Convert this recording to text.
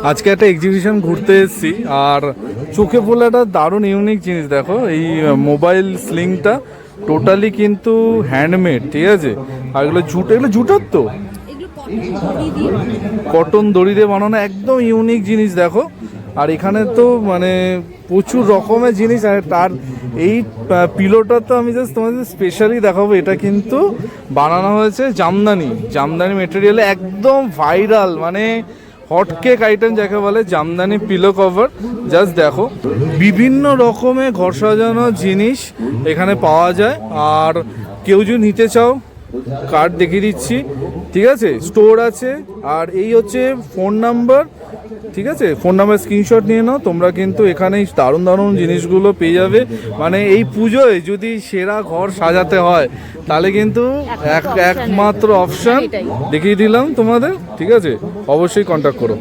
আজকে একটা এক্সিবিশন ঘুরতে এসেছি আর চোখে পড়লো একটা দারুণ ইউনিক জিনিস। দেখো এই মোবাইল স্লিংটা টোটালি কিন্তু হ্যান্ডমেড, ঠিক আছে। আর এগুলো জুটোর তো কটন দড়ি দিয়ে বানানো, একদম ইউনিক জিনিস দেখো। আর এখানে তো মানে প্রচুর রকমের জিনিস। আর তার এই পিলোটা তো আমি জাস্ট তোমাদের স্পেশালি দেখাবো। এটা কিন্তু বানানো হয়েছে জামদানি মেটেরিয়ালে, একদম ভাইরাল, মানে হটকেক আইটেম যাকে বলে, জামদানি পিলো কভার। জাস্ট দেখো, বিভিন্ন রকমের ঘর সাজানোর জিনিস এখানে পাওয়া যায়। আর কেউ যদি নিতে চাও, কার্ড দেখিয়ে দিচ্ছি, ঠিক আছে, স্টোর আছে। আর এই হচ্ছে ফোন নাম্বার, ঠিক আছে, ফোন নাম্বার স্ক্রিনশট নিয়ে নাও। তোমরা কিন্তু এখানে দারুণ দারুণ জিনিসগুলো পেয়ে যাবে। মানে এই পুজোয় যদি সেরা ঘর সাজাতে হয় তাহলে কিন্তু একমাত্র অপশান দেখিয়ে দিলাম তোমাদের, ঠিক আছে। অবশ্যই কন্ট্যাক্ট করো।